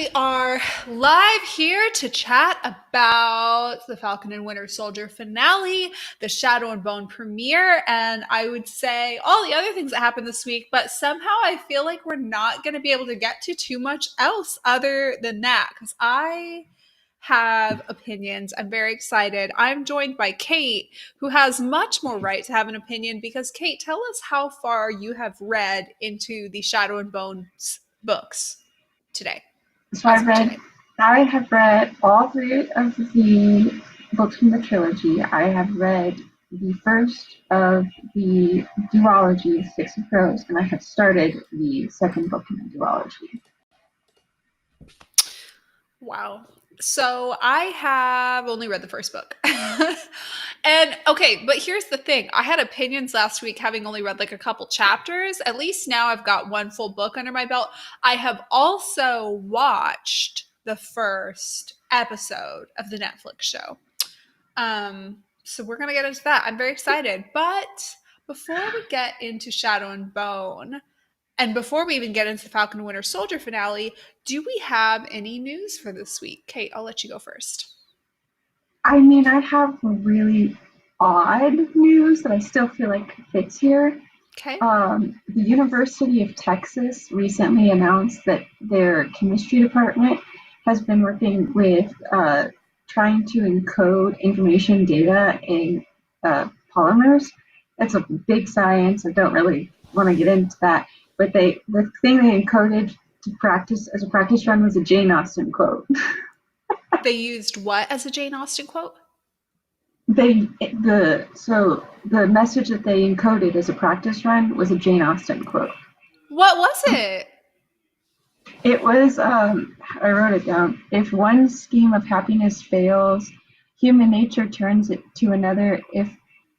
We are live here to chat about the Falcon and Winter Soldier finale, the Shadow and Bone premiere, and I would say all the other things that happened this week, but somehow I feel like we're not going to be able to get to too much else other than that because I have opinions. I'm very excited. I'm joined by Kate, who has much more right to have an opinion because, Kate, tell us how far you have read into the Shadow and Bones books today. So I have read all three of the books from the trilogy. I have read the first of the duology, Six of Crows, and I have started the second book in the duology. Wow. So I have only read the first book. And okay, but here's the thing. I had opinions last week having only read like a couple chapters. At least now I've got one full book under my belt. I have also watched the first episode of the Netflix show. So we're going to get into that. I'm very excited. But before we get into Shadow and Bone, and before we even get into the Falcon and Winter Soldier finale, do we have any news for this week? Kate, I'll let you go first. I mean, I have really odd news that I still feel like fits here. Okay. The University of Texas recently announced that their chemistry department has been working with trying to encode information data in polymers. That's a big science. I don't really want to get into that. But the thing they encoded to practice as a practice run was a Jane Austen quote. They used what as a Jane Austen quote? The message that they encoded as a practice run was a Jane Austen quote. What was it? It was, I wrote it down. If one scheme of happiness fails, human nature turns it to another. If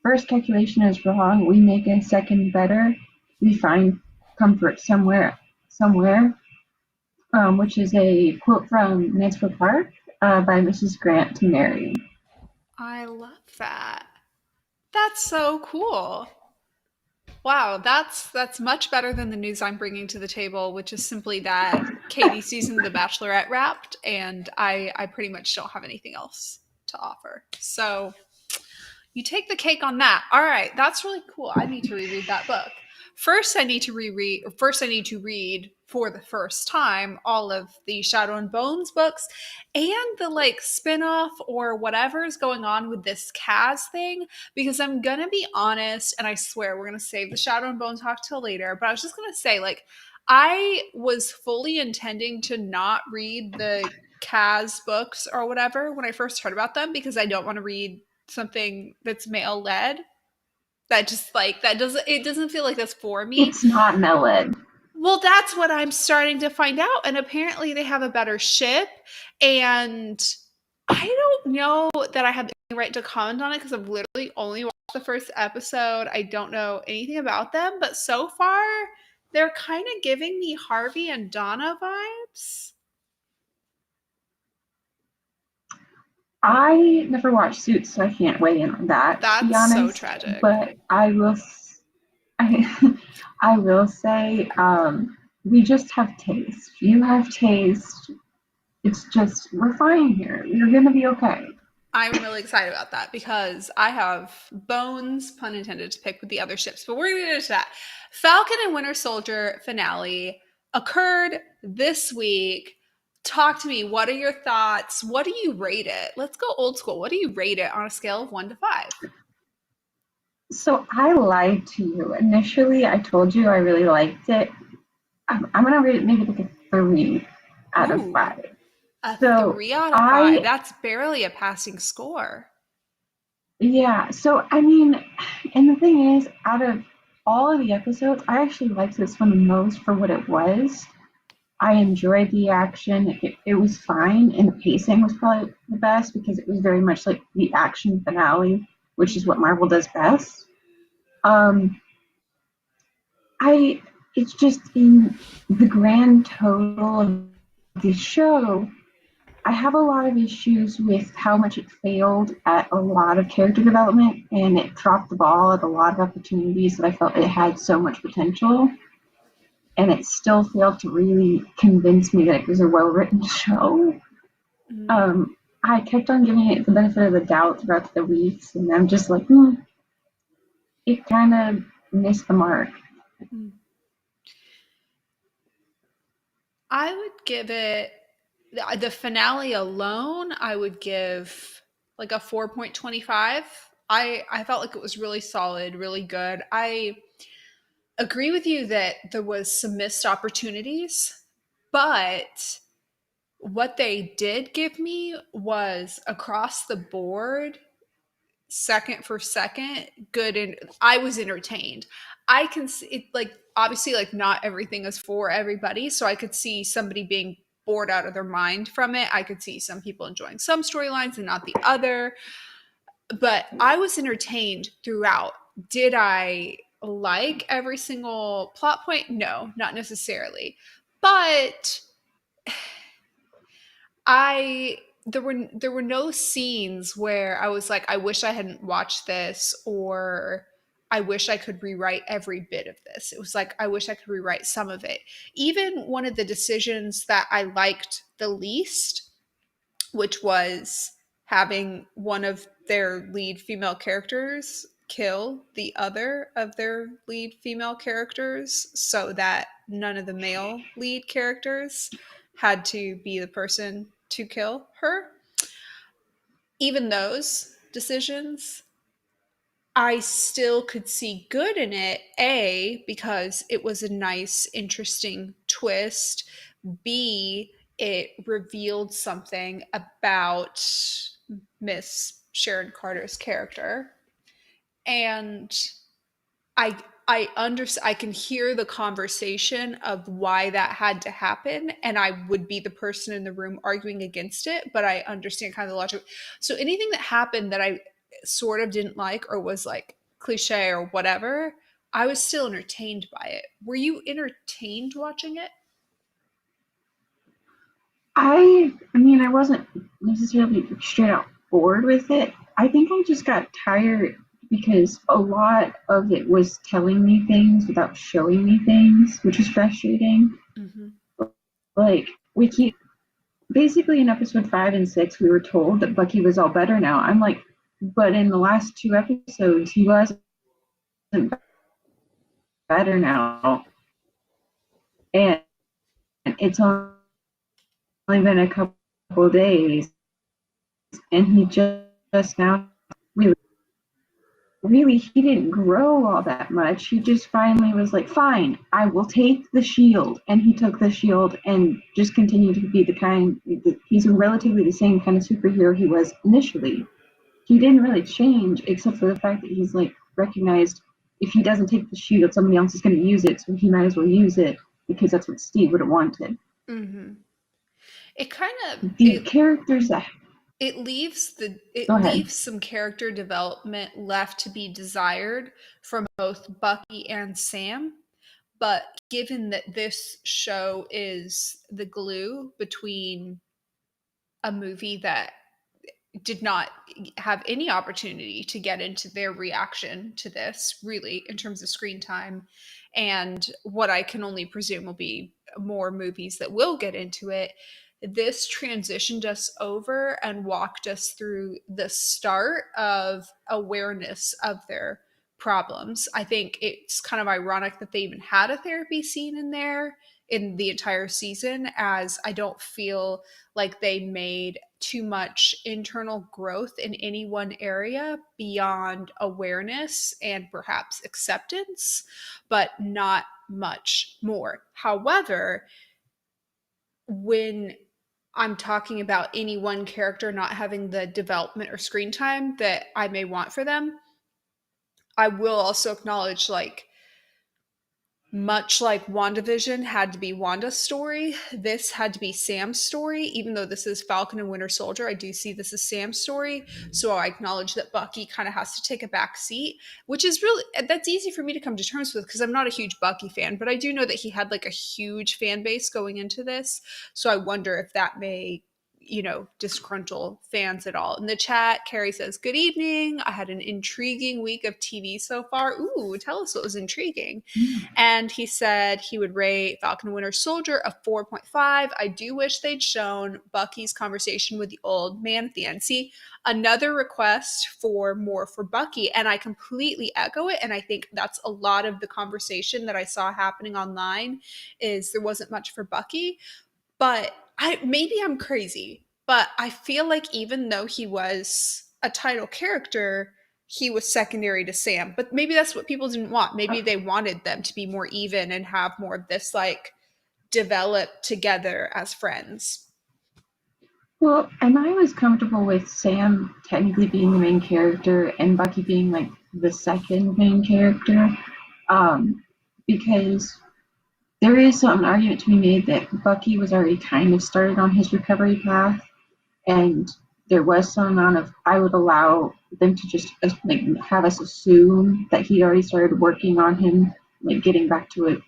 first calculation is wrong, we make a second better. We find comfort somewhere, which is a quote from Mansfield Park by Mrs. Grant to Mary. I love that. That's so cool. Wow, that's much better than the news I'm bringing to the table, which is simply that Katie's season of The Bachelorette wrapped, and I pretty much don't have anything else to offer. So you take the cake on that. All right, that's really cool. I need to reread that book. First, I need to read for the first time all of the Shadow and Bones books and the like spinoff or whatever is going on with this Kaz thing. Because I'm gonna be honest, and I swear we're gonna save the Shadow and Bones talk till later. But I was just gonna say, like, I was fully intending to not read the Kaz books or whatever when I first heard about them because I don't want to read something that's male led. That just like it doesn't feel like that's for me. It's not male-led. Well, that's what I'm starting to find out. And apparently they have a better ship. And I don't know that I have any right to comment on it because I've literally only watched the first episode. I don't know anything about them. But so far, they're kind of giving me Harvey and Donna vibes. I never watched Suits, so I can't weigh in on that. That's to be honest, so tragic. But I will say, we just have taste. You have taste. It's just, we're fine here. You're going to be okay. I'm really excited about that because I have bones, pun intended, to pick with the other ships. But we're going to get into that. Falcon and Winter Soldier finale occurred this week. Talk to me. What are your thoughts? What do you rate it? Let's go old school. What do you rate it on a scale of 1 to 5? So I lied to you. Initially, I told you I really liked it. I'm going to rate it maybe like a 3 out of 5. A 3 out of 5? That's barely a passing score. Yeah. So, I mean, and the thing is, out of all of the episodes, I actually liked this one the most for what it was. I enjoyed the action. It was fine, and the pacing was probably the best because it was very much like the action finale, which is what Marvel does best. It's just in the grand total of the show, I have a lot of issues with how much it failed at a lot of character development, and it dropped the ball at a lot of opportunities that I felt it had so much potential. and it still failed to really convince me that it was a well written show. Mm, Um, I kept on giving it the benefit of the doubt throughout the weeks, and I'm just like, it kind of missed the mark. mm. I would give it the finale alone, I would give like a 4.25. I felt like it was really solid, really good. I agree with you that there was some missed opportunities, but what they did give me was across the board, second for second, good, and I was entertained. I can see it, like, obviously, like, not everything is for everybody, so I could see somebody being bored out of their mind from it. I could see some people enjoying some storylines and not the other, but I was entertained throughout. Did I like every single plot point? No, not necessarily. But I there were no scenes where I was like, I wish I hadn't watched this, or I wish I could rewrite every bit of this. It was like I wish I could rewrite some of it. Even one of the decisions that I liked the least, which was having one of their lead female characters kill the other of their lead female characters so that none of the male lead characters had to be the person to kill her. Even those decisions, I still could see good in it. A, because it was a nice, interesting twist. B, it revealed something about Miss Sharon Carter's character. And I I can hear the conversation of why that had to happen, and I would be the person in the room arguing against it, but I understand kind of the logic. So anything that happened that I sort of didn't like or was like cliche or whatever, I was still entertained by it. Were you entertained watching it? I mean, I wasn't necessarily straight out bored with it. I think I just got tired because a lot of it was telling me things without showing me things, which was frustrating. Mm-hmm. Like, we keep basically in episode 5 and 6, we were told that Bucky was all better now. I'm like, but in the last 2 episodes, he wasn't better now. And it's only been a couple of days, and he just now really, really, he didn't grow all that much. He just finally was like, fine, I will take the shield. And he took the shield and just continued to be the kind, he's relatively the same kind of superhero he was initially. He didn't really change except for the fact that he's like recognized if he doesn't take the shield, somebody else is going to use it, so he might as well use it because that's what Steve would have wanted. Mm-hmm. It kind of The characters that it go ahead. leaves some character development left to be desired from both Bucky and Sam. But given that this show is the glue between a movie that did not have any opportunity to get into their reaction to this, really, in terms of screen time, and what I can only presume will be more movies that will get into it, this transitioned us over and walked us through the start of awareness of their problems. I think it's kind of ironic that they even had a therapy scene in there in the entire season, as I don't feel like they made too much internal growth in any one area beyond awareness and perhaps acceptance, but not much more. However, when I'm talking about any one character not having the development or screen time that I may want for them, I will also acknowledge, like, much like WandaVision had to be Wanda's story, this had to be Sam's story. Even though this is Falcon and Winter Soldier, I do see this as Sam's story. So I acknowledge that Bucky kind of has to take a back seat, which is really, that's easy for me to come to terms with because I'm not a huge Bucky fan, but I do know that he had like a huge fan base going into this. So I wonder if that may disgruntle fans at all. In the chat, Carrie says, "Good evening. I had an intriguing week of TV so far." Ooh, tell us what was intriguing. And he said he would rate Falcon Winter Soldier a 4.5. I do wish they'd shown Bucky's conversation with the old man at the end. See, another request for more for Bucky, and I completely echo it. And I think that's a lot of the conversation that I saw happening online is there wasn't much for Bucky. But maybe I'm crazy, but I feel like even though he was a title character, he was secondary to Sam. But maybe that's what people didn't want. Maybe they wanted them to be more even and have more of this like develop together as friends. Well, and I was comfortable with Sam technically being the main character and Bucky being like the second main character, because there is an argument to be made that Bucky was already kind of started on his recovery path, and there was some amount of, I would allow them to just like have us assume that he already started working on him, like getting back to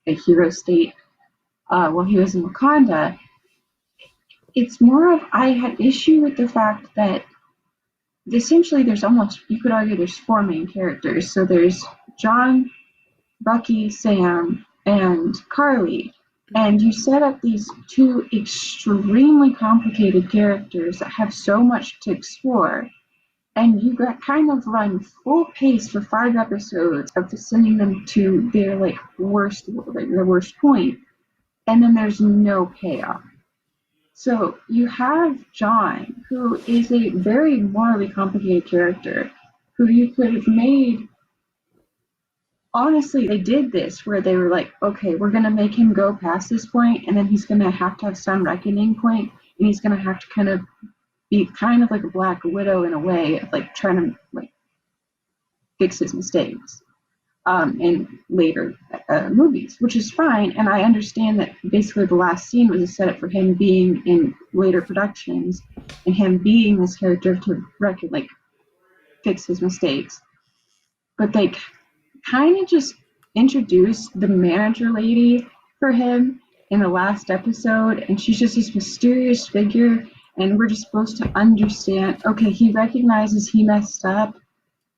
a hero state while he was in Wakanda. It's more of, I had issue with the fact that essentially there's almost, you could argue there's four main characters. So there's John, Bucky, Sam, and Carly. And you set up these two extremely complicated characters that have so much to explore. And you got kind of run full pace for 5 episodes of sending them to their worst point. And then there's no payoff. So you have John, who is a very morally complicated character, who you could have made. Honestly, they did this where they were like, okay, we're going to make him go past this point, and then he's going to have some reckoning point, and he's going to have to kind of be kind of like a Black Widow in a way of like trying to like fix his mistakes in later movies, which is fine. And I understand that basically the last scene was a setup for him being in later productions and him being this character to fix his mistakes. But they kind of just introduced the manager lady for him in the last episode, and she's just this mysterious figure, and we're just supposed to understand, okay, he recognizes he messed up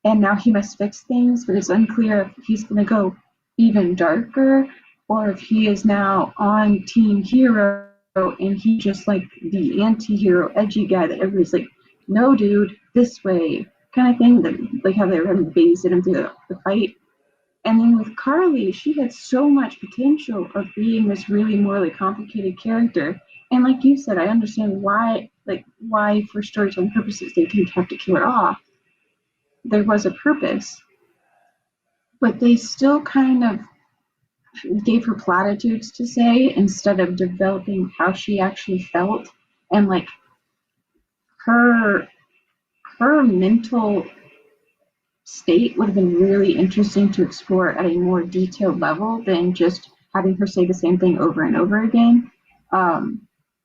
and now he must fix things, but it's unclear if he's going to go even darker or if he is now on Team Hero and he's just like the anti-hero edgy guy that everybody's like, no dude, this way kind of thing, that like how they were having to babysit him through the fight. And then with Carly, she had so much potential of being this really morally complicated character. And like you said, I understand why for storytelling purposes they didn't have to kill her off. There was a purpose, but they still kind of gave her platitudes to say instead of developing how she actually felt, and like her mental state would have been really interesting to explore at a more detailed level than just having her say the same thing over and over again,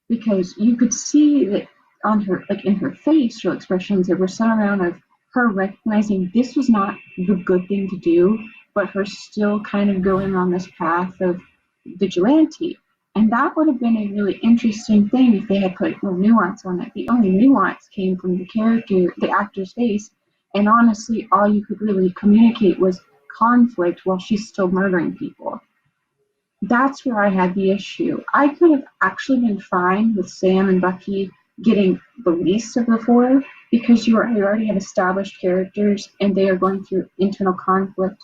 because you could see that on her, like in her facial expressions, there was some amount of her recognizing this was not the good thing to do, but her still kind of going on this path of vigilante. And that would have been a really interesting thing if they had put more nuance on it. The only nuance came from the actor's face, and honestly, all you could really communicate was conflict while she's still murdering people. That's where I had the issue. I could have actually been fine with Sam and Bucky getting the least of the four, because you already have established characters and they are going through internal conflict,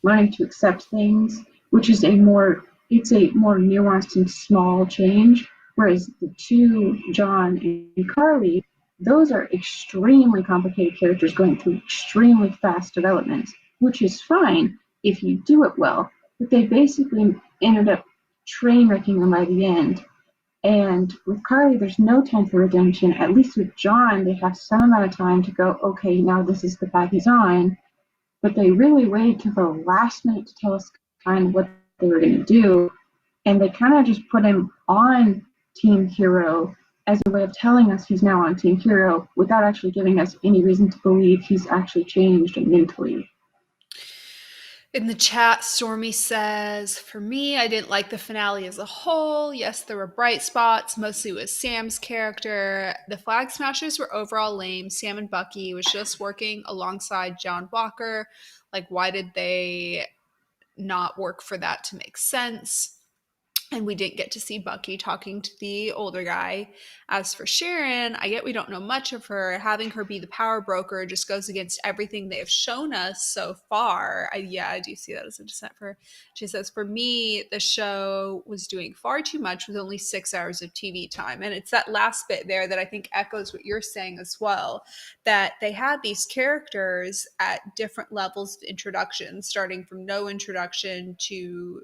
learning to accept things, which is a more nuanced and small change. Whereas the two, John and Carly, those are extremely complicated characters going through extremely fast developments, which is fine if you do it well. But they basically ended up train wrecking them by the end. And with Carly, there's no time for redemption. At least with John, they have some amount of time to go, okay, now this is the path he's on. But they really waited till the last minute to tell us kind of what they were going to do. And they kind of just put him on Team Hero as a way of telling us he's now on Team Hero without actually giving us any reason to believe he's actually changed mentally. In the chat, Stormy says, for me, I didn't like the finale as a whole. Yes, there were bright spots, mostly with Sam's character. The Flag Smashers were overall lame. Sam and Bucky was just working alongside John Walker. Like, why did they not work for that to make sense? And we didn't get to see Bucky talking to the older guy. As for Sharon, I get we don't know much of her. Having her be the power broker just goes against everything they have shown us so far. I do see that as a dissent for her. She says, for me, the show was doing far too much with only 6 hours of TV time. And it's that last bit there that I think echoes what you're saying as well, that they had these characters at different levels of introduction, starting from no introduction to,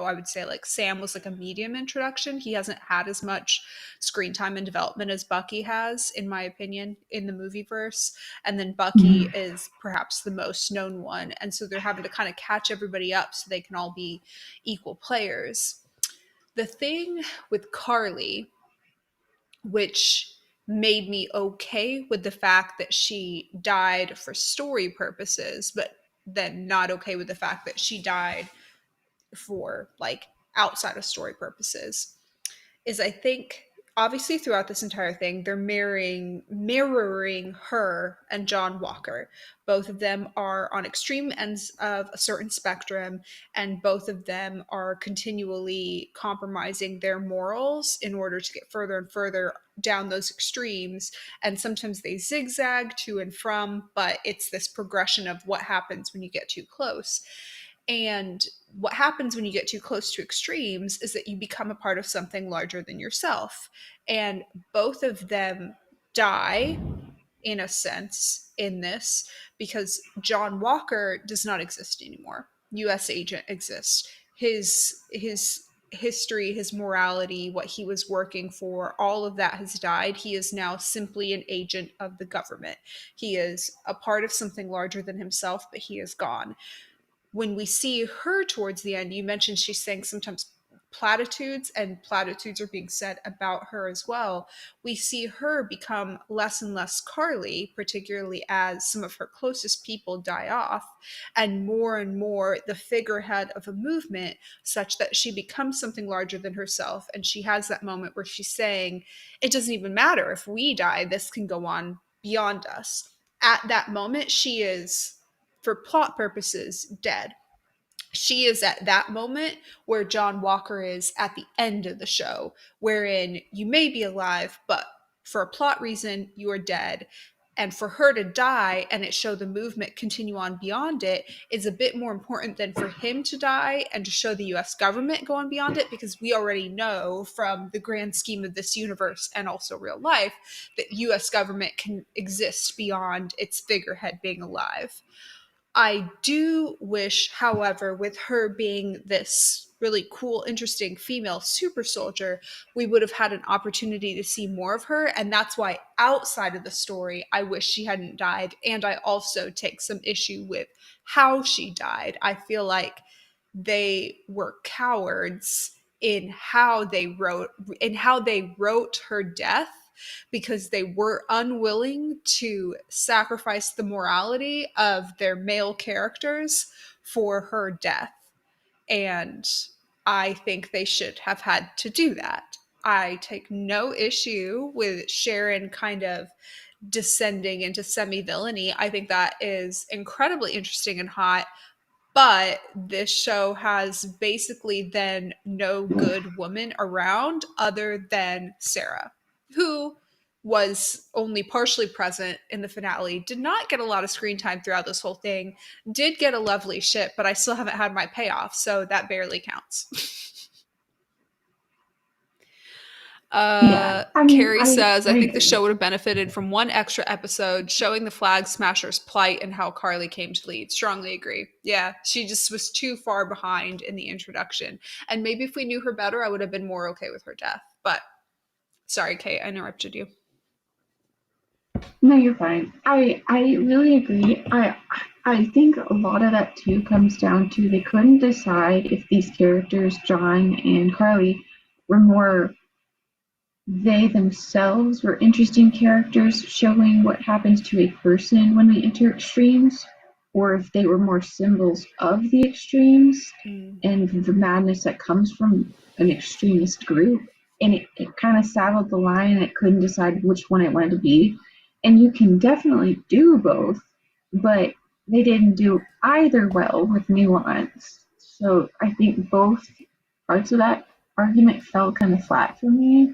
I would say like Sam was like a medium introduction. He hasn't had as much screen time and development as Bucky has, in my opinion, in the movie verse. And then Bucky Mhm. is perhaps the most known one. And so they're having to kind of catch everybody up so they can all be equal players. The thing with Carly, which made me okay with the fact that she died for story purposes, but then not okay with the fact that she died for like outside of story purposes, is I think obviously throughout this entire thing they're mirroring her and John Walker. Both of them are on extreme ends of a certain spectrum, and both of them are continually compromising their morals in order to get further and further down those extremes. And sometimes they zigzag to and from, but it's this progression of what happens when you get too close. And what happens when you get too close to extremes is that you become a part of something larger than yourself. And both of them die in a sense in this, because John Walker does not exist anymore. US agent exists. His history, his morality, what he was working for, all of that has died. He is now simply an agent of the government. He is a part of something larger than himself, but he is gone. When we see her towards the end, you mentioned she's saying sometimes platitudes, and platitudes are being said about her as well. We see her become less and less Carly, particularly as some of her closest people die off, and more the figurehead of a movement, such that she becomes something larger than herself. And she has that moment where she's saying, it doesn't even matter if we die, this can go on beyond us. At that moment, she is, for plot purposes, dead. She is at that moment where John Walker is at the end of the show, wherein you may be alive, but for a plot reason, you are dead. And for her to die and it show the movement continue on beyond it is a bit more important than for him to die and to show the US government go on beyond it, because we already know from the grand scheme of this universe and also real life that US government can exist beyond its figurehead being alive. I do wish, however, with her being this really cool, interesting female super soldier, we would have had an opportunity to see more of her. And that's why, outside of the story, I wish she hadn't died. And I also take some issue with how she died. I feel like they were cowards in how they wrote her death, because they were unwilling to sacrifice the morality of their male characters for her death. And I think they should have had to do that. I take no issue with Sharon kind of descending into semi villainy. I think that is incredibly interesting and hot. But this show has basically then no good woman around other than Sarah, who was only partially present in the finale, did not get a lot of screen time throughout this whole thing, did get a lovely ship, but I still haven't had my payoff, so that barely counts. Yeah, I mean, Carrie I says, I I think the agree. show would have benefited from one extra episode showing the Flag Smashers' plight and how Carly came to lead. Strongly agree. Yeah, she just was too far behind in the introduction. And maybe if we knew her better, I would have been more okay with her death. But sorry, Kate, I interrupted you. No, you're fine. I really agree. I think a lot of that too comes down to they couldn't decide if these characters, John and Carly, were more they themselves were interesting characters showing what happens to a person when we enter extremes, or if they were more symbols of the extremes Mm. and the madness that comes from an extremist group. And it kind of saddled the line and it couldn't decide which one it wanted to be. And you can definitely do both, but they didn't do either well with nuance. So I think both parts of that argument fell kind of flat for me.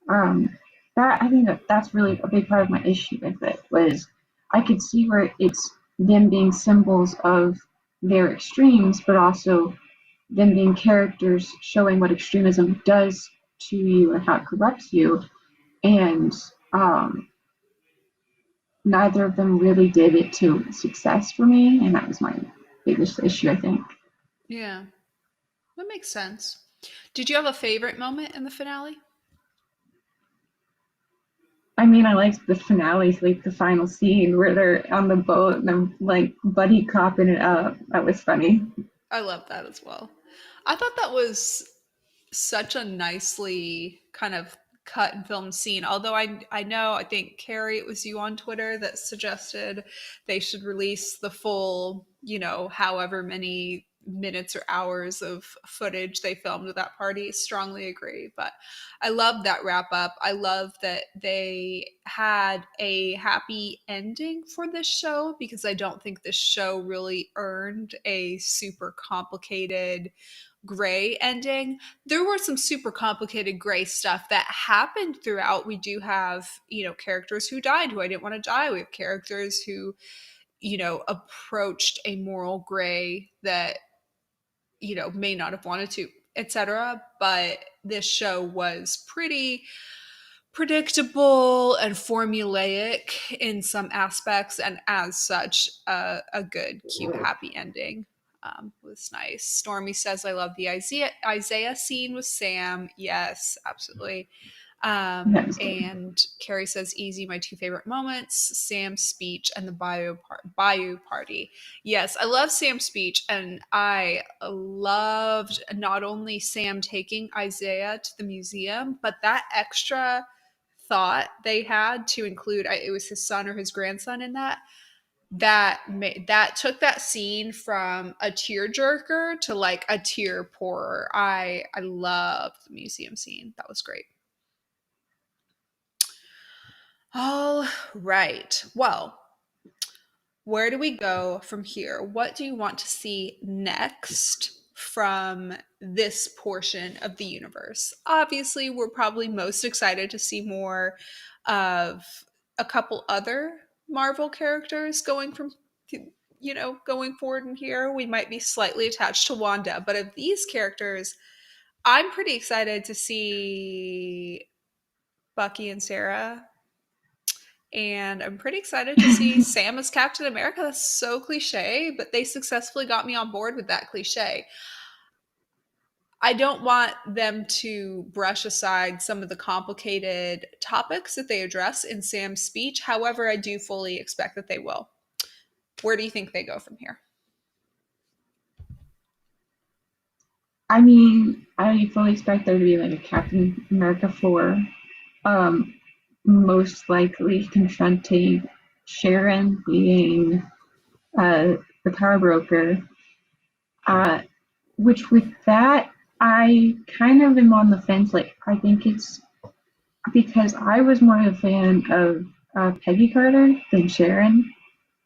Um, that I think that's really a big part of my issue with it was I could see where it's them being symbols of their extremes, but also them being characters showing what extremism does to you and how it corrupts you. And neither of them really did it to success for me, and that was my biggest issue, I think. Yeah, that makes sense. Did you have a favorite moment in the finale? I mean, I liked the finale, like the final scene where they're on the boat and they're like buddy copping it up. That was funny. I love that as well. I thought that was such a nicely kind of cut and filmed scene. Although I know I think Carrie, it was you on Twitter that suggested they should release the full, however many minutes or hours of footage they filmed with that party. Strongly agree. But I love that wrap up. I love that they had a happy ending for this show because I don't think this show really earned a super complicated gray ending. There were some super complicated gray stuff that happened throughout. We do have, characters who died who I didn't want to die. We have characters who, approached a moral gray that, may not have wanted to, etc. But this show was pretty predictable and formulaic in some aspects, and as such, a good, cute, happy ending was nice. Stormy says, "I love the Isaiah scene with Sam." Yes, absolutely. That was good. And Carrie says, "Easy, my two favorite moments: Sam's speech and the Bayou party." Yes, I love Sam's speech, and I loved not only Sam taking Isaiah to the museum, but that extra thought they had to include it was his son or his grandson in that took that scene from a tearjerker to like a tear pourer. I loved the museum scene. That was great. All right. Well, where do we go from here? What do you want to see next from this portion of the universe? Obviously, we're probably most excited to see more of a couple other Marvel characters going forward in here. We might be slightly attached to Wanda, but of these characters, I'm pretty excited to see Bucky and Sarah, and I'm pretty excited to see Sam as Captain America. That's so cliche, but they successfully got me on board with that cliche. I don't want them to brush aside some of the complicated topics that they address in Sam's speech. However, I do fully expect that they will. Where do you think they go from here? I mean, I fully expect there to be like a Captain America 4, um, most likely confronting Sharon being the power broker. Uh, which with that, I kind of am on the fence. Like, I think it's because I was more of a fan of Peggy Carter than Sharon,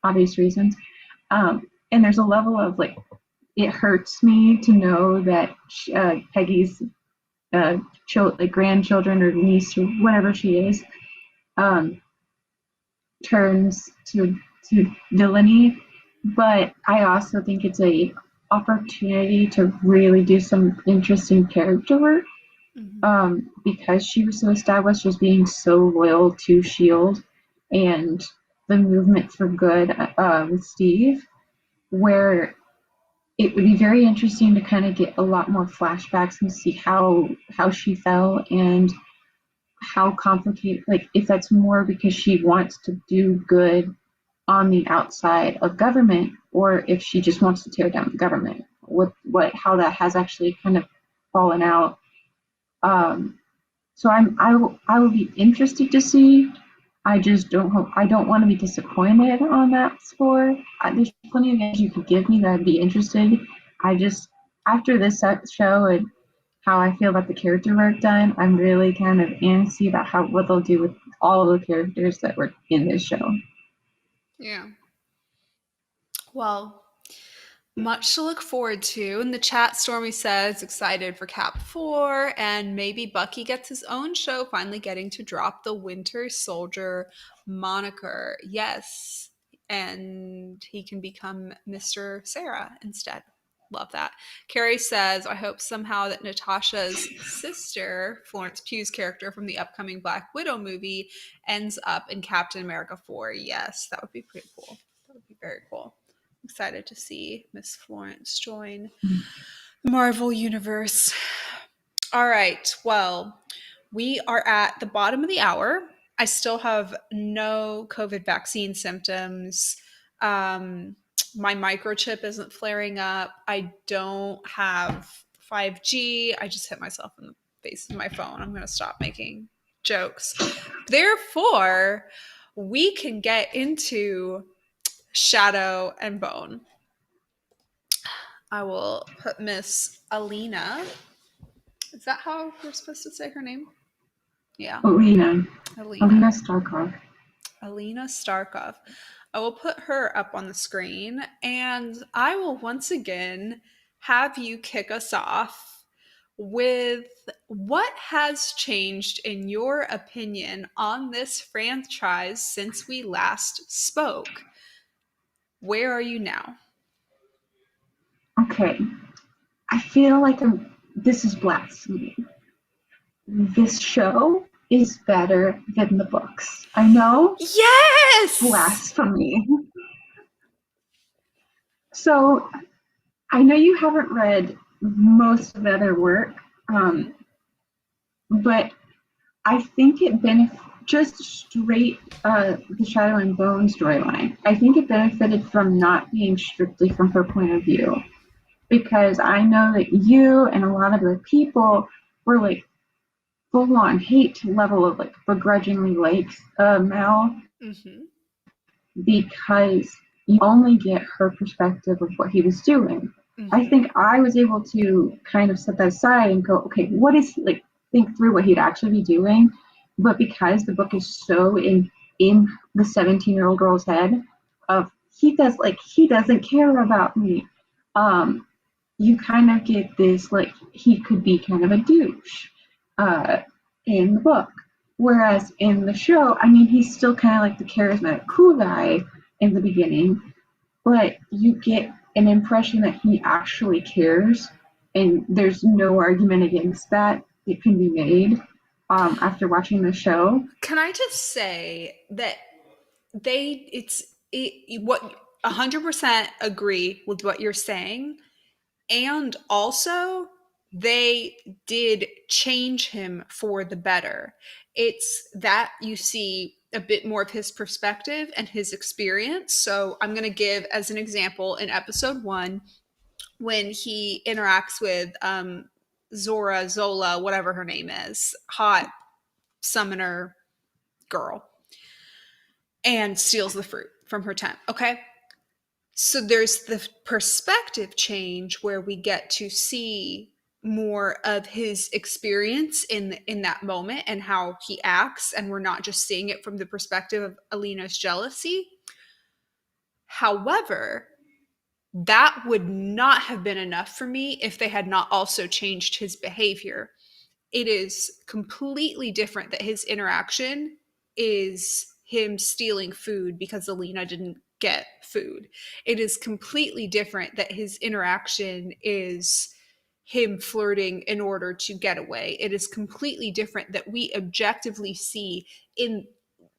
obvious reasons. And there's a level of like, it hurts me to know that Peggy's like grandchildren or niece or whatever she is um, turns to villainy. But I also think it's a opportunity to really do some interesting character work Mm-hmm. because she was so established as being so loyal to Shield and the movement for good with Steve, where it would be very interesting to kind of get a lot more flashbacks and see how she fell and how complicated, like if that's more because she wants to do good on the outside of government or if she just wants to tear down the government, what how that has actually kind of fallen out. um so I will be interested to see. I just don't hope, I don't want to be disappointed on that score. There's plenty of answers you could give me that I'd be interested. I just, after this show and how I feel about the character work done, I'm really kind of antsy about how what they'll do with all of the characters that were in this show. Yeah. Well, much to look forward to. In the chat, Stormy says excited for Cap 4, and maybe Bucky gets his own show, finally getting to drop the Winter Soldier moniker. Yes. And he can become Mr. Sarah instead. Love that. Carrie says, I hope somehow that Natasha's sister, Florence Pugh's character from the upcoming Black Widow movie, ends up in Captain America 4. Yes, that would be pretty cool. That would be very cool. Excited to see Miss Florence join the Marvel Universe. All right, well, we are at the bottom of the hour. I still have no COVID vaccine symptoms. My microchip isn't flaring up. I don't have 5G. I just hit myself in the face with my phone. I'm going to stop making jokes. Therefore, we can get into Shadow and Bone. I will put Miss Alina. Is that how we're supposed to say her name? Yeah. Alina Alina. Starkov. Alina Starkov. I will put her up on the screen, and I will once again have you kick us off with what has changed in your opinion on this franchise since we last spoke. Where are you now? Okay, I feel like this is blasphemy. This show is better than the books. I know. Yes! Blasphemy. So, I know you haven't read most of the other work, but I think it just straight the Shadow and Bone storyline. I think it benefited from not being strictly from her point of view, because I know that you and a lot of the people were like full on hate level of like begrudgingly likes Mel, because you only get her perspective of what he was doing. I think I was able to kind of set that aside and go, okay, what is he like? Think through what he'd actually be doing. But because the book is so in the 17-year-old girl's head of he doesn't care about me, you kind of get this like he could be kind of a douche in the book. Whereas in the show, I mean, he's still kind of like the charismatic cool guy in the beginning, but you get an impression that he actually cares, and there's no argument against that. It can be made after watching the show. Can I just say that what 100% agree with what you're saying, and also they did change him for the better. It's that you see a bit more of his perspective and his experience. So I'm going to give as an example in episode 1 when he interacts with Zola, whatever her name is, hot summoner girl, and steals the fruit from her tent. Okay. So there's the perspective change where we get to see more of his experience in that moment and how he acts, and we're not just seeing it from the perspective of Alina's jealousy. However, that would not have been enough for me if they had not also changed his behavior. It is completely different that his interaction is him stealing food because Alina didn't get food. It is completely different that his interaction is him flirting in order to get away. It is completely different that we objectively see in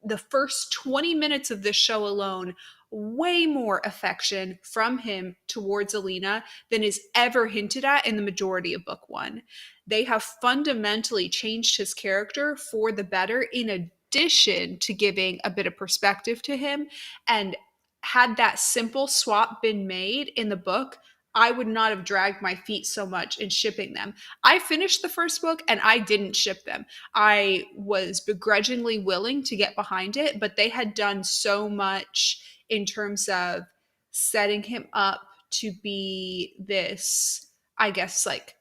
the first 20 minutes of this show alone way more affection from him towards Alina than is ever hinted at in the majority of book 1. They have fundamentally changed his character for the better, in addition to giving a bit of perspective to him. And had that simple swap been made in the book, I would not have dragged my feet so much in shipping them. I finished the first book and I didn't ship them. I was begrudgingly willing to get behind it, but they had done so much in terms of setting him up to be this, I guess, like,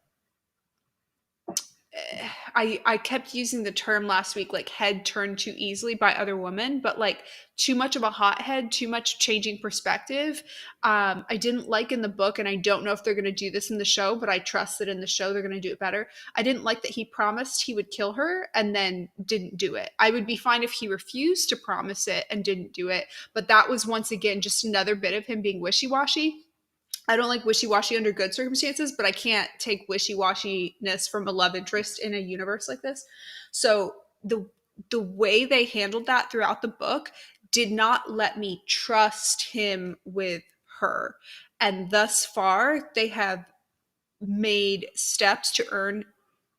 I kept using the term last week, like head turned too easily by other women, but like too much of a hothead, too much changing perspective. I didn't like in the book, and I don't know if they're going to do this in the show, but I trust that in the show they're going to do it better. I didn't like that he promised he would kill her and then didn't do it. I would be fine if he refused to promise it and didn't do it, but that was once again just another bit of him being wishy-washy. I don't like wishy-washy under good circumstances, but I can't take wishy-washiness from a love interest in a universe like this. So the way they handled that throughout the book did not let me trust him with her. And thus far, they have made steps to earn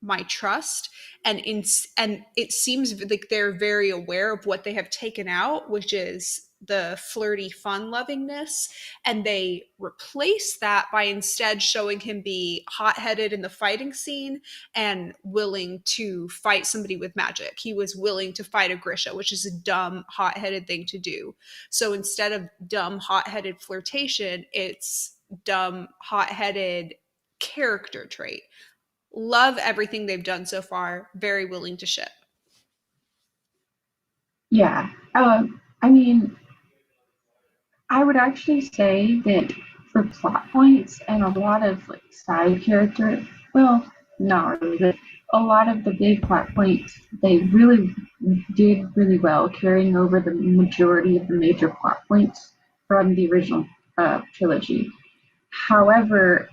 my trust, and it seems like they're very aware of what they have taken out, which is the flirty fun lovingness, and they replace that by instead showing him be hot-headed in the fighting scene and willing to fight somebody with magic. He was willing to fight a Grisha, which is a dumb hot-headed thing to do. So instead of dumb hot-headed flirtation, it's dumb hot-headed character trait. Love everything they've done so far. Very willing to ship. Yeah. I mean, I would actually say that for plot points and a lot of like side character, well, not really, but a lot of the big plot points, they really did really well, carrying over the majority of the major plot points from the original trilogy. However,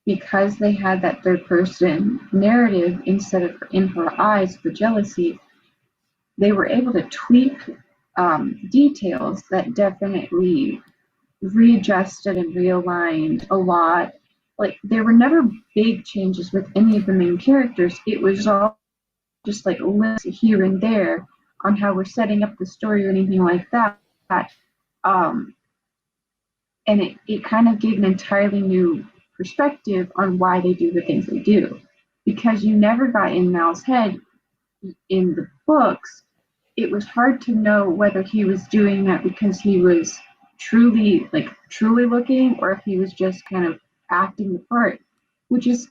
because they had that third person narrative instead of in her eyes, the jealousy, they were able to tweak details that definitely readjusted and realigned a lot. Like there were never big changes with any of the main characters. It was all just like lists here and there on how we're setting up the story or anything like that. Um, and it kind of gave an entirely new perspective on why they do the things they do. Because you never got in Mal's head in the books, it was hard to know whether he was doing that because he was truly looking, or if he was just kind of acting the part, which is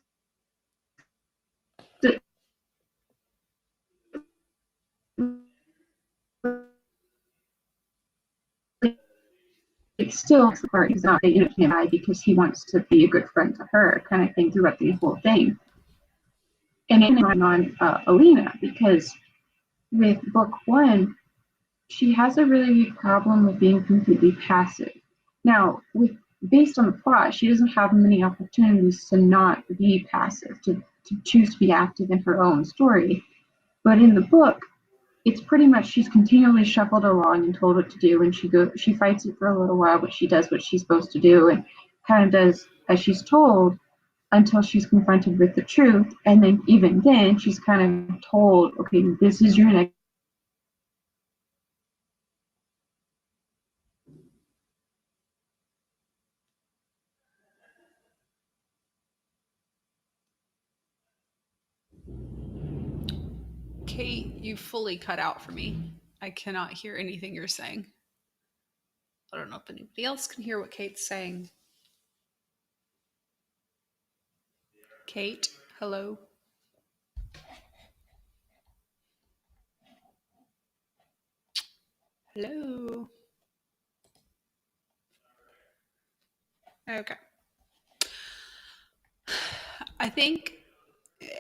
it's still the part. He's not can't lie because he wants to be a good friend to her, kind of thing throughout the whole thing. And it's on Alina, because with book one, she has a really big problem with being completely passive. Now, based on the plot, she doesn't have many opportunities to not be passive, to choose to be active in her own story. But in the book, it's pretty much she's continually shuffled along and told what to do, and she fights it for a little while, but she does what she's supposed to do and kind of does as she's told until she's confronted with the truth. And then even then, she's kind of told, okay, this is your next. Kate, you fully cut out for me. I cannot hear anything you're saying. I don't know if anybody else can hear what Kate's saying. Kate, hello. Hello. Okay. I think,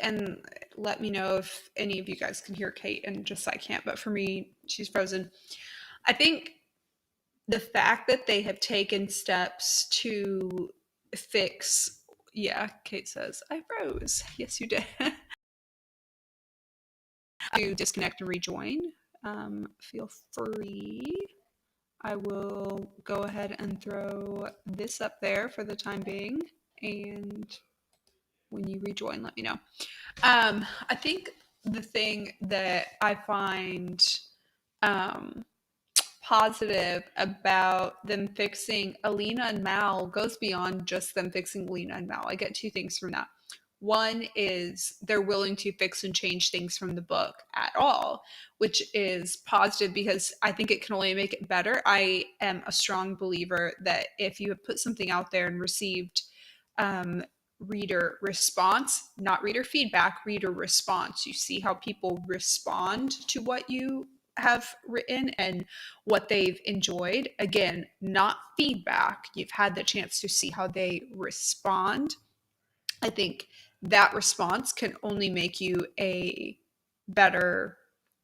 and let me know if any of you guys can hear Kate, and just I can't, but for me, she's frozen. I think the fact that they have taken steps to fix, yeah, Kate says, I froze. Yes, you did. To disconnect and rejoin, feel free. I will go ahead and throw this up there for the time being, and when you rejoin, let me know. I think the thing that I find positive about them fixing Alina and Mal goes beyond just them fixing Alina and Mal. I get two things from that. One is they're willing to fix and change things from the book at all, which is positive because I think it can only make it better. I am a strong believer that if you have put something out there and received um, reader response, not reader feedback, reader response, you see how people respond to what you have written and what they've enjoyed. Again, not feedback. You've had the chance to see how they respond. I think that response can only make you a better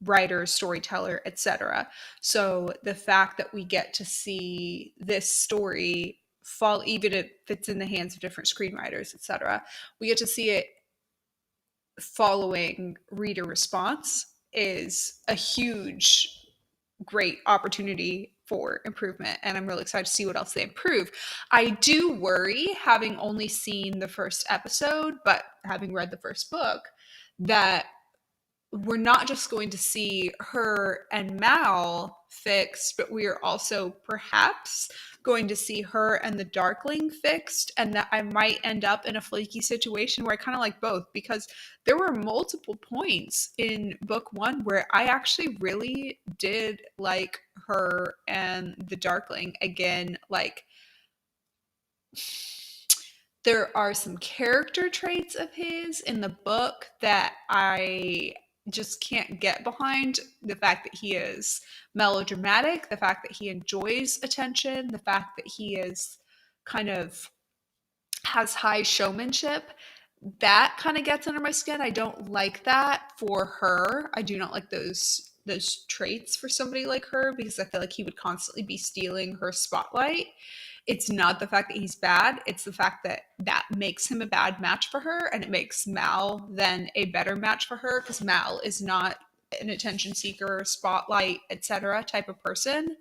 writer, storyteller, etc. So the fact that we get to see this story fall, even if it's in the hands of different screenwriters, etc., we get to see it following reader response is a huge great opportunity for improvement, and I'm really excited to see what else they improve. I do worry, having only seen the first episode but having read the first book, that we're not just going to see her and Mal fixed, but we are also perhaps going to see her and the Darkling fixed, and that I might end up in a flaky situation where I kind of like both, because there were multiple points in book one where I actually really did like her and the Darkling. Again, like, there are some character traits of his in the book that I just can't get behind. The fact that he is melodramatic, the fact that he enjoys attention, the fact that he is kind of has high showmanship, that kind of gets under my skin. I don't like that for her. I do not like those traits for somebody like her, because I feel like he would constantly be stealing her spotlight. It's not the fact that he's bad, it's the fact that that makes him a bad match for her, and it makes Mal then a better match for her, because Mal is not an attention seeker, spotlight, etc. type of person.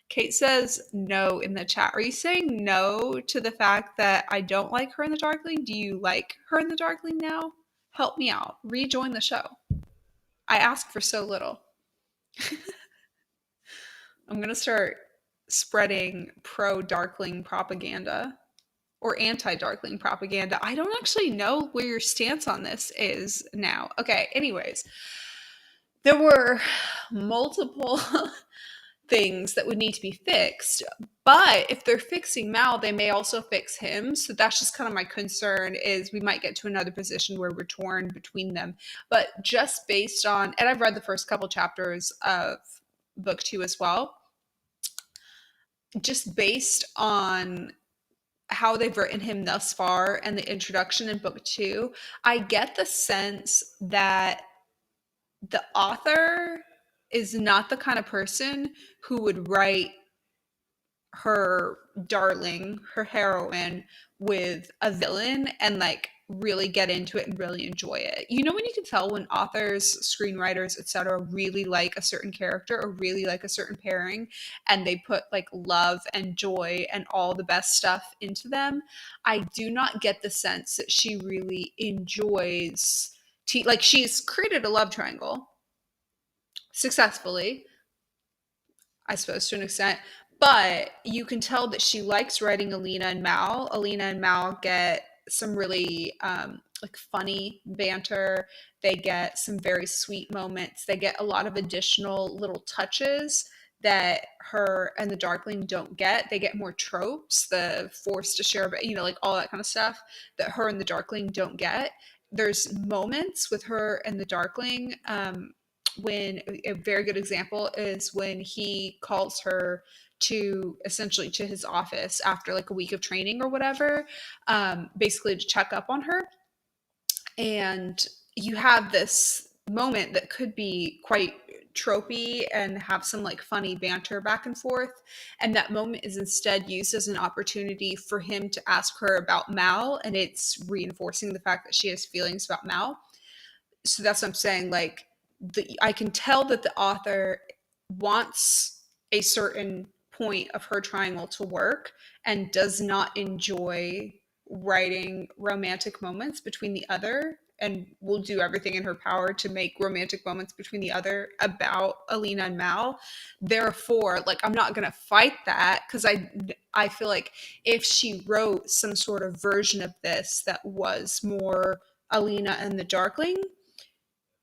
Kate says no in the chat. Are you saying no to the fact that I don't like her in the Darkling? Do you like her in the Darkling now? Help me out. Rejoin the show. I ask for so little. I'm going to start spreading pro-Darkling propaganda or anti-Darkling propaganda. I don't actually know where your stance on this is now. Okay, anyways. There were multiple things that would need to be fixed, but if they're fixing Mal, they may also fix him. So that's just kind of my concern, is we might get to another position where we're torn between them. But just based on, and I've read the first couple chapters of book two as well, just based on how they've written him thus far and the introduction in book two, I get the sense that the author is not the kind of person who would write her darling, her heroine, with a villain and like really get into it and really enjoy it. You know, when you can tell when authors, screenwriters, etc. really like a certain character or really like a certain pairing, and they put like love and joy and all the best stuff into them. I do not get the sense that she really enjoys like, she's created a love triangle successfully, I suppose, to an extent, but you can tell that she likes writing Alina and Mal. Alina and Mal get some really like funny banter. They get some very sweet moments. They get a lot of additional little touches that her and the Darkling don't get. They get more tropes, the forced to share, you know, like all that kind of stuff that her and the Darkling don't get. There's moments with her and the Darkling when a very good example is when he calls her to essentially to his office after like a week of training or whatever, basically to check up on her. And you have this moment that could be quite tropey and have some like funny banter back and forth, and that moment is instead used as an opportunity for him to ask her about Mal, and it's reinforcing the fact that she has feelings about Mal. So that's what I'm saying, like, I can tell that the author wants a certain point of her triangle to work and does not enjoy writing romantic moments between the other and will do everything in her power to make romantic moments between the other about Alina and Mal. Therefore, like, I'm not going to fight that, because I feel like if she wrote some sort of version of this that was more Alina and the Darkling,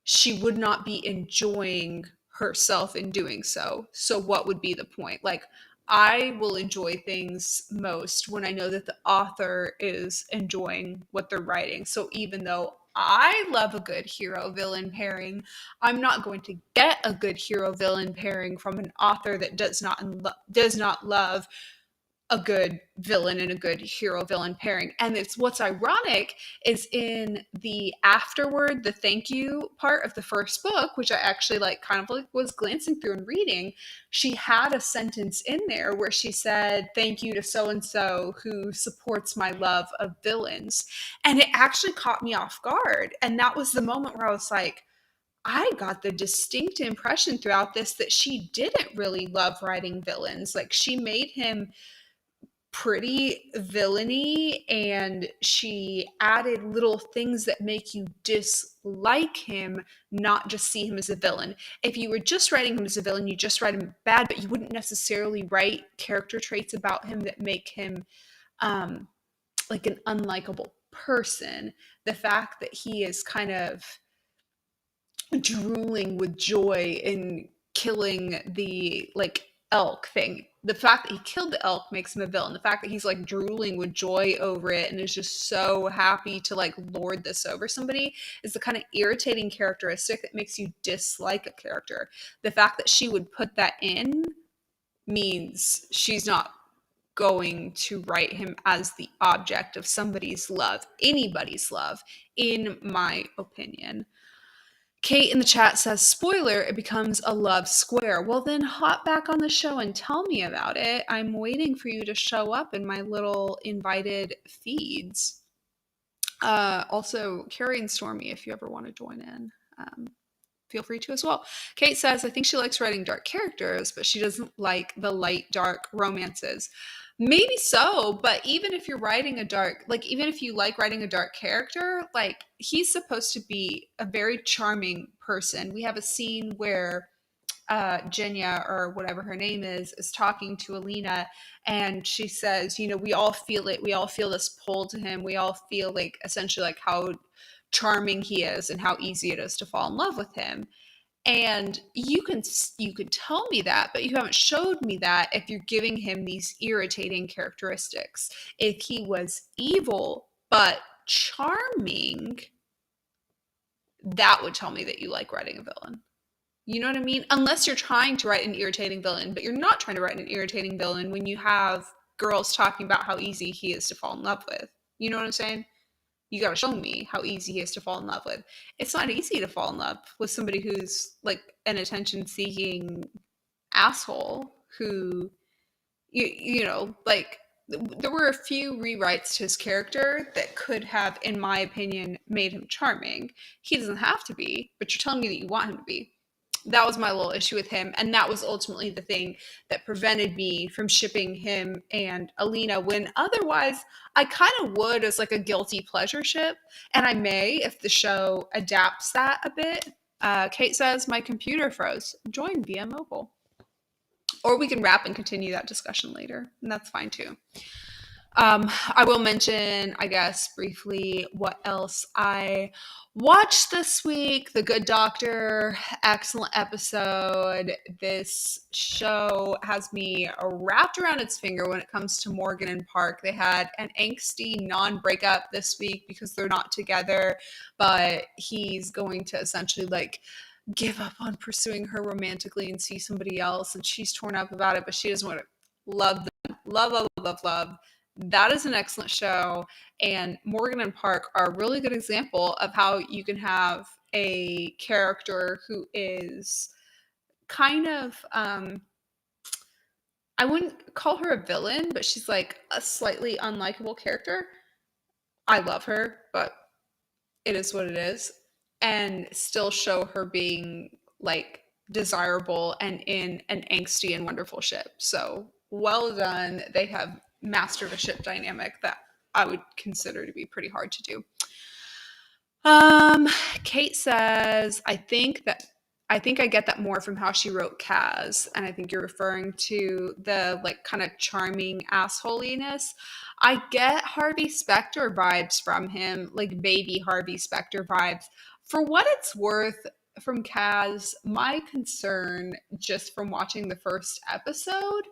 she would not be enjoying herself in doing so. So what would be the point? Like, I will enjoy things most when I know that the author is enjoying what they're writing. So even though I love a good hero villain pairing, I'm not going to get a good hero villain pairing from an author that does not love a good villain and a good hero villain pairing. And it's what's ironic is in the afterword, the thank you part of the first book, which I actually like kind of like was glancing through and reading, she had a sentence in there where she said, "Thank you to so and so who supports my love of villains." And it actually caught me off guard. And that was the moment where I was like, I got the distinct impression throughout this that she didn't really love writing villains. Like, she made him pretty villainy, and she added little things that make you dislike him, not just see him as a villain. If you were just writing him as a villain, you just write him bad, but you wouldn't necessarily write character traits about him that make him like an unlikable person. The fact that he is kind of drooling with joy in killing the like elk thing, the fact that he killed the elk makes him a villain. The fact that he's like drooling with joy over it and is just so happy to like lord this over somebody is the kind of irritating characteristic that makes you dislike a character. The fact that she would put that in means she's not going to write him as the object of somebody's love, anybody's love, in my opinion. Kate in the chat says, spoiler, it becomes a love square. Well, then hop back on the show and tell me about it. I'm waiting for you to show up in my little invited feeds. Also, Carrie and Stormy, if you ever want to join in, feel free to as well. Kate says, I think she likes writing dark characters, but she doesn't like the light, dark romances. Maybe so, but even if you're writing a dark, like, even if you like writing a dark character, like, he's supposed to be a very charming person. We have a scene where Jenya, or whatever her name is talking to Alina, and she says, you know, we all feel it. We all feel this pull to him. We all feel like essentially like how charming he is and how easy it is to fall in love with him. And you could tell me that, but you haven't showed me that if you're giving him these irritating characteristics. If he was evil but charming, that would tell me that you like writing a villain. You know what I mean? Unless you're trying to write an irritating villain, but you're not trying to write an irritating villain when you have girls talking about how easy he is to fall in love with. You know what I'm saying? You got to show me how easy he is to fall in love with. It's not easy to fall in love with somebody who's like an attention-seeking asshole who, you know, like, there were a few rewrites to his character that could have, in my opinion, made him charming. He doesn't have to be, but you're telling me that you want him to be. That was my little issue with him, and that was ultimately the thing that prevented me from shipping him and Alina, when otherwise I kind of would as like a guilty pleasure ship, and I may if the show adapts that a bit. Kate says, my computer froze. Join via mobile. Or we can wrap and continue that discussion later, and that's fine too. I will mention, I guess, briefly what else I watched this week. The Good Doctor, excellent episode. This show has me wrapped around its finger when it comes to Morgan and Park. They had an angsty non-breakup this week because they're not together, but he's going to essentially like give up on pursuing her romantically and see somebody else, and she's torn up about it, but she doesn't want to love them. Love. That is an excellent show, and Morgan and Park are a really good example of how you can have a character who is kind of I wouldn't call her a villain, but she's like a slightly unlikable character. I love her, but it is what it is, and still show her being like desirable and in an angsty and wonderful ship. So well done. They have mastered a ship dynamic that I would consider to be pretty hard to do. Um, Kate says, I think I get that more from how she wrote Kaz, and I think you're referring to the like kind of charming assholiness. I get Harvey Specter vibes from him, like baby Harvey Specter vibes. For what it's worth, from Kaz, my concern just from watching the first episode,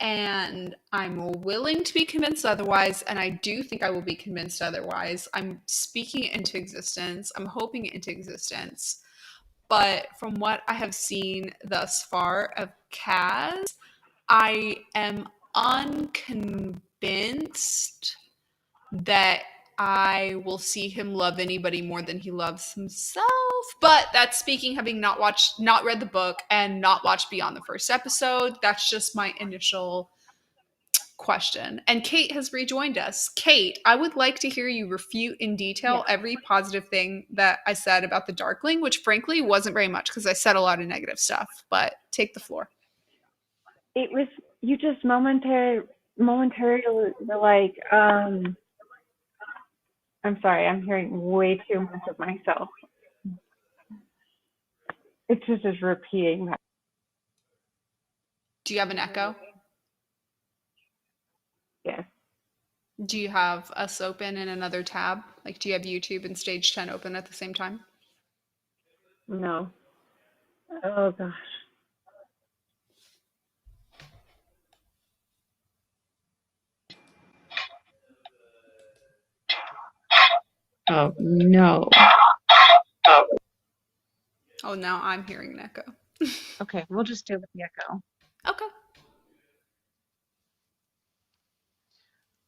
and I'm willing to be convinced otherwise, and I do think I will be convinced otherwise. I'm speaking it into existence, I'm hoping it into existence. But from what I have seen thus far of Kaz, I am unconvinced that I will see him love anybody more than he loves himself. But that's speaking having not read the book, and not watched beyond the first episode. That's just my initial question. And Kate has rejoined us. Kate, I would like to hear you refute in Yeah, detail every positive thing that I said about the Darkling, which frankly wasn't very much because I said a lot of negative stuff, but take the floor. it was you just momentarily were like, I'm sorry, I'm hearing way too much of myself. It's just repeating that. Do you have an echo? Yes. Do you have us open in another tab? Like, do you have YouTube and Stage 10 open at the same time? No. Oh gosh. Oh no. Oh, now I'm hearing an echo. Okay, we'll just deal with the echo. Okay.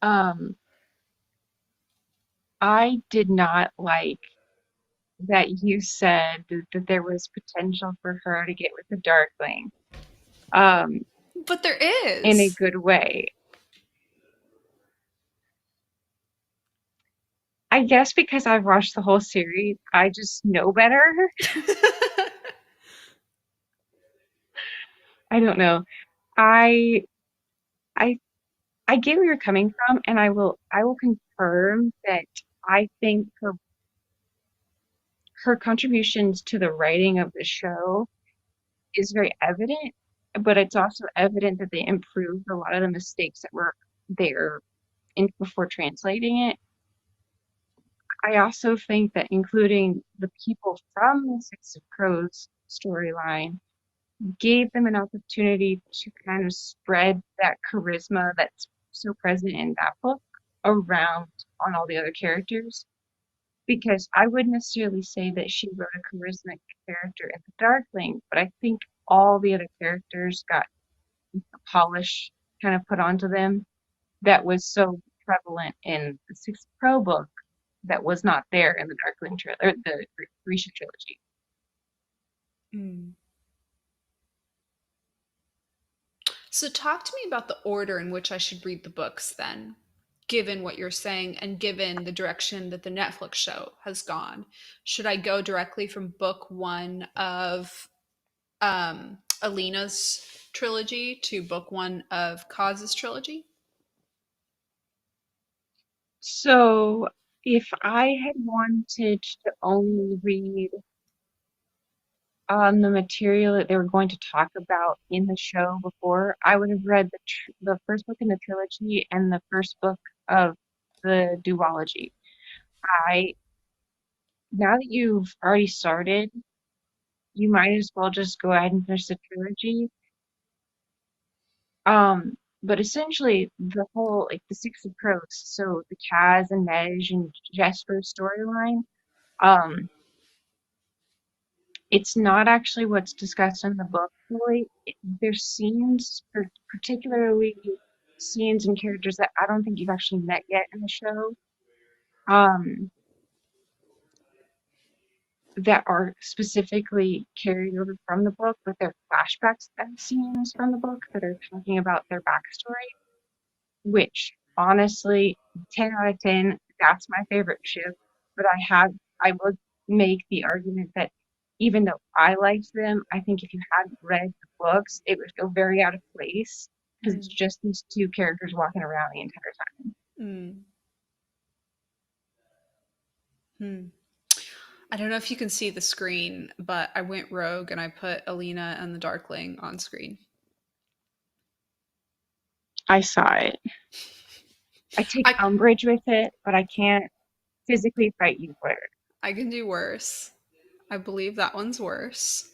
Um, I did not like that you said that there was potential for her to get with the Darkling. But there In a is. good way. I guess because I've watched the whole series, I just know better. I don't know. I I I get where you're coming from, and I will confirm that I think her contributions to the writing of the show is very evident, but it's also evident that they improved a lot of the mistakes that were there in before translating it. I also think that including the people from the Six of Crows storyline gave them an opportunity to kind of spread that charisma that's so present in that book around on all the other characters. Because I wouldn't necessarily say that she wrote a charismatic character in The Darkling, but I think all the other characters got a polish kind of put onto them that was so prevalent in the Sixth Pro book that was not there in the Darkling or the Grisha trilogy. Mm. So, talk to me about the order in which I should read the books then, given what you're saying and given the direction that the Netflix show has gone. Should I go directly from book one of Alina's trilogy to book one of Kaz's trilogy? So if I had wanted to only read on the material that they were going to talk about in the show before, I would have read the first book in the trilogy and the first book of the duology. I Now that you've already started, you might as well just go ahead and finish the trilogy. But essentially the whole like the Six of Crows, so the Kaz and Nej and Jesper storyline, um, it's not actually what's discussed in the book really. There's scenes, particularly scenes and characters that I don't think you've actually met yet in the show, um, that are specifically carried over from the book, but they're flashbacks and scenes from the book that are talking about their backstory, which honestly, 10 out of 10, that's my favorite ship. But I would make the argument that even though I liked them, I think if you hadn't read the books, it would feel very out of place because it's Mm. just these two characters walking around the entire time. Mm. Hmm. I don't know if you can see the screen, but I went rogue and I put Alina and the Darkling on screen. I saw it. I take I umbrage with it, but I can't physically fight you for it. I can do worse. I believe that one's worse.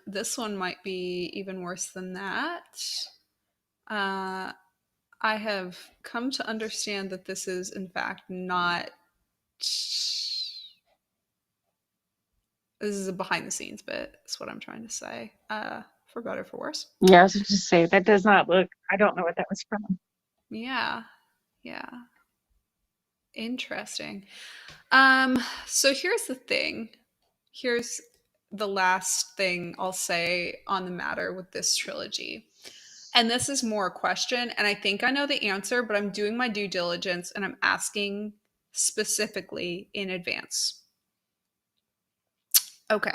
This one might be even worse than that. Uh, I have come to understand that this is, in fact, not. This is a behind the scenes bit, is what I'm trying to say. For better or for worse. Yeah, I was just to say that does not look. I don't know what that was from. Yeah, yeah. Interesting. So here's the thing. Here's the last thing I'll say on the matter with this trilogy. And this is more a question, and I think I know the answer, but I'm doing my due diligence and I'm asking specifically in advance. Okay.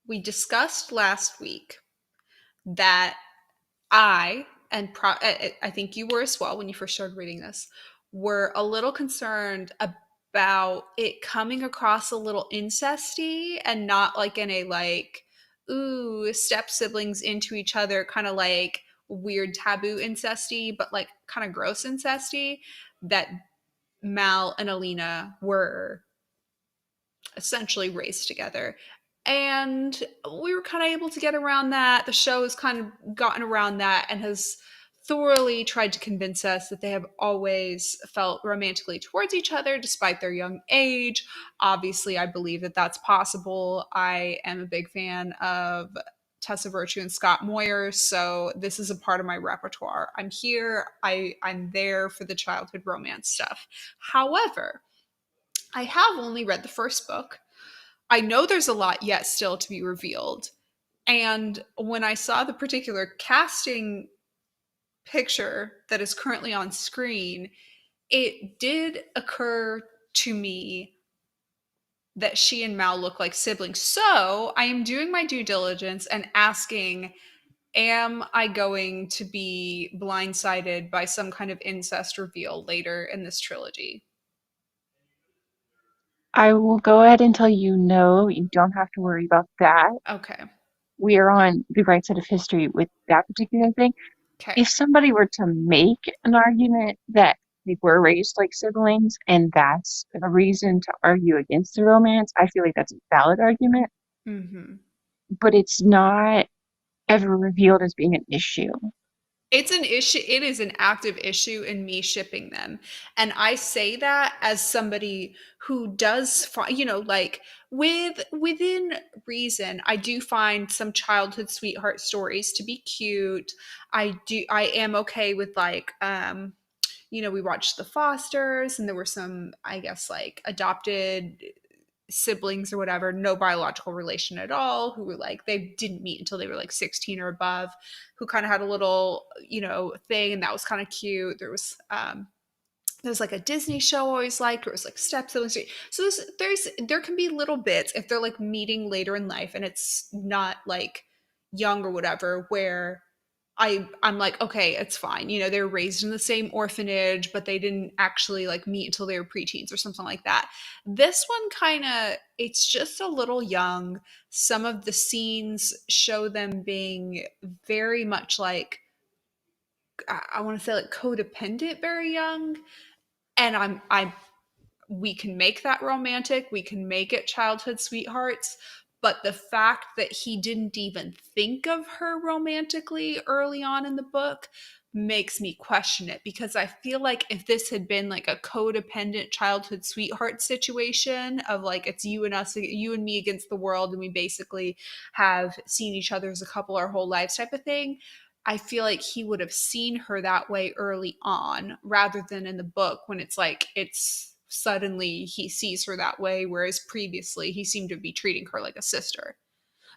We discussed last week that I think you were as well when you first started reading this, were a little concerned about it coming across a little incesty and not like in a like, ooh, step siblings into each other, kind of like weird taboo incesty, but like kind of gross incesty that Mal and Alina were essentially raised together. And we were kind of able to get around that. The show has kind of gotten around that and has thoroughly tried to convince us that they have always felt romantically towards each other despite their young age. Obviously, I believe that that's possible. I am a big fan of Tessa Virtue and Scott Moyer, so this is a part of my repertoire. I'm here. I'm there for the childhood romance stuff. However, I have only read the first book. I know there's a lot yet still to be revealed. And when I saw the particular casting picture that is currently on screen, it did occur to me that she and Mal look like siblings. So I am doing my due diligence and asking, am I going to be blindsided by some kind of incest reveal later in this trilogy? I will go ahead and tell you no, you don't have to worry about that. Okay. We are on the right side of history with that particular thing. Okay. If somebody were to make an argument that they were raised like siblings and that's a reason to argue against the romance, I feel like that's a valid argument, Mm-hmm. but it's not ever revealed as being an issue. It's an issue. It is an active issue in me shipping them. And I say that as somebody who does find, like within reason, I do find some childhood sweetheart stories to be cute. I am okay with like we watched The Fosters and there were some, I guess, like adopted siblings or whatever, no biological relation at all, who were like, they didn't meet until they were like 16 or above, who kind of had a little, thing, and that was kind of cute. There's like a Disney show I always liked where it was like step siblings. So there can be little bits if they're like meeting later in life and it's not like young or whatever, where I'm like, okay, it's fine. They were raised in the same orphanage, but they didn't actually like meet until they were preteens or something like that. This one kind of, it's just a little young. Some of the scenes show them being very much like, I want to say like codependent, very young. And I'm we can make that romantic, we can make it childhood sweethearts, but the fact that he didn't even think of her romantically early on in the book makes me question it, because I feel like if this had been like a codependent childhood sweetheart situation of like, it's you and us, you and me against the world, and we basically have seen each other as a couple our whole lives type of thing, I feel like he would have seen her that way early on rather than in the book when it's like it's suddenly he sees her that way, whereas previously he seemed to be treating her like a sister.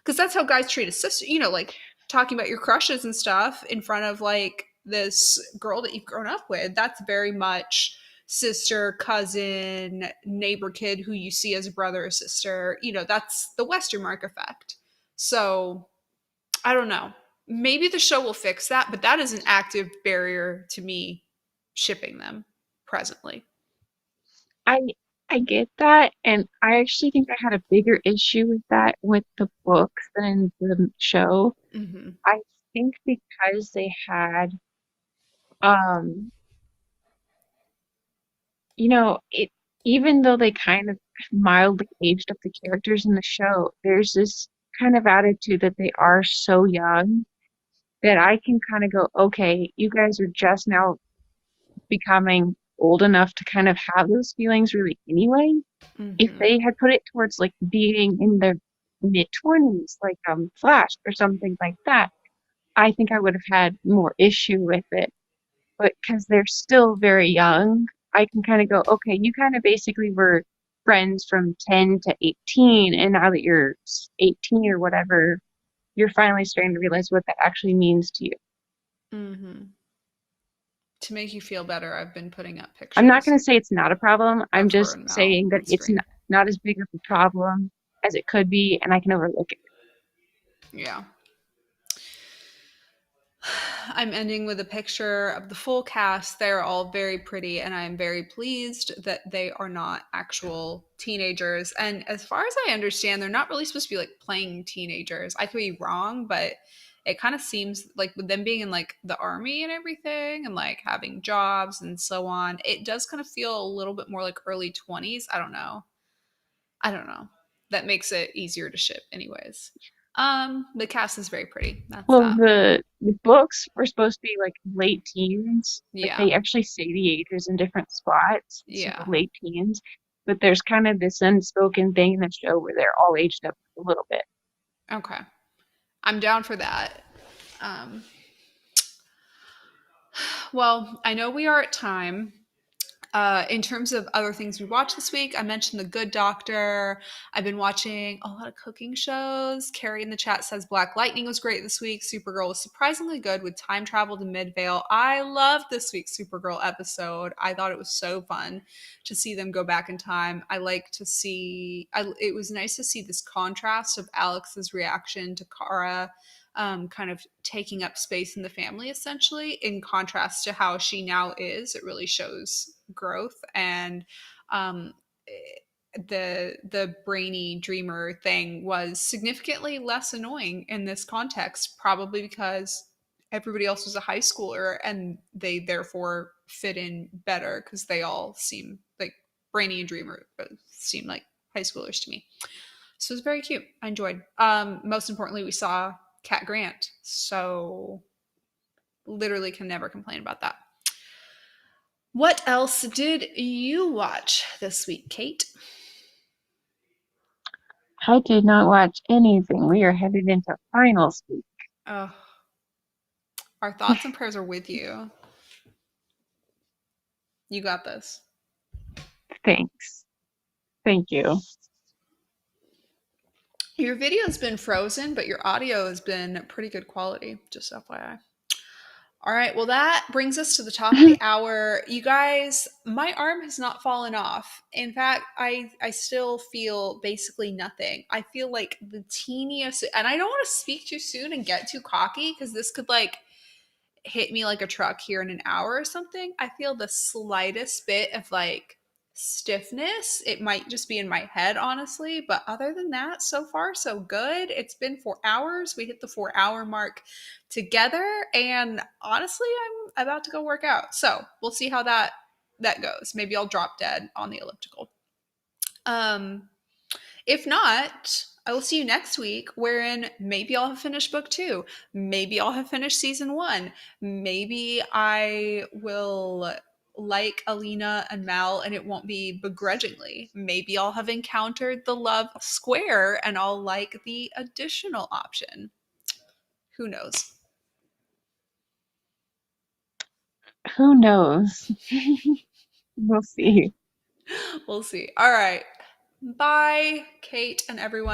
Because that's how guys treat a sister, like talking about your crushes and stuff in front of like this girl that you've grown up with. That's very much sister, cousin, neighbor kid who you see as a brother or sister. That's the Western mark effect. So I don't know. Maybe the show will fix that, but that is an active barrier to me shipping them presently. I I get that, and I actually think I had a bigger issue with that with the books than the show. Hmm. I think because they had um it, even though they kind of mildly aged up the characters in the show, there's this kind of attitude that they are so young that I can kind of go, okay, you guys are just now becoming old enough to kind of have those feelings really anyway. If Hmm. they had put it towards like being in their mid 20s, like Flash or something like that, I think I would have had more issue with it. But because they're still very young, I can kind of go, okay, you kind of basically were friends from 10 to 18, and now that you're 18 or whatever, you're finally starting to realize what that actually means to you. Hmm. To make you feel better, I've been putting up I'm not pictures going to say it's not a problem. I'm of her just and Mal saying that on it's screen. not as big of a problem as it could be, and I can overlook it. Yeah. I'm ending with a picture of the full cast. They're all very pretty, and I'm very pleased that they are not actual teenagers. And as far as I understand, they're not really supposed to be like playing teenagers. I could be wrong, but it kind of seems like with them being in like the army and everything and like having jobs and so on, it does kind of feel a little bit more like early 20s. I don't know. I don't know. That makes it easier to ship, anyways. The cast is very pretty. That's Well, that. the books were supposed to be like late teens. Like Yeah. they actually say the ages in different spots, so Yeah. late teens. But there's kind of this unspoken thing in the show where they're all aged up a little bit. Okay. I'm down for that. Um, well, I know we are at time. In terms of other things we watched this week, I mentioned The Good Doctor. I've been watching a lot of cooking shows. Carrie in the chat says Black Lightning was great this week. Supergirl was surprisingly good with time travel to Midvale. I loved this week's Supergirl episode. I thought it was so fun to see them go back in time. I like to see, it was nice to see this contrast of Alex's reaction to Kara kind of taking up space in the family essentially in contrast to how she now is. It really shows growth and um, the brainy dreamer thing was significantly less annoying in this context, probably because everybody else was a high schooler and they therefore fit in better because they all seem like brainy and dreamer seem like high schoolers to me. So it was very cute. I enjoyed. Most importantly, we saw Cat Grant. So literally can never complain about that. What else did you watch this week, Kate? I did not watch anything. We are headed into finals week. Oh, our thoughts and prayers are with you. You got this. Thanks. Thank you. Your video has been frozen, but your audio has been pretty good quality, just FYI. All right, well, that brings us to the top of the hour. You guys, my arm has not fallen off. In fact, I still feel basically nothing. I feel like the teeniest, and I don't want to speak too soon and get too cocky because this could like hit me like a truck here in an hour or something. I feel the slightest bit of like stiffness. It might just be in my head, honestly. But other than that, so far, so good. It's been 4 hours. We hit the 4 hour mark together. And honestly, I'm about to go work out. So we'll see how that goes. Maybe I'll drop dead on the elliptical. Um, if not, I will see you next week, wherein maybe I'll have finished book 2. Maybe I'll have finished season 1. Maybe I will like Alina and Mal and it won't be begrudgingly. Maybe I'll have encountered the love square and I'll like the additional option. Who knows? Who knows? We'll see. We'll see. All right. Bye, Kate and everyone.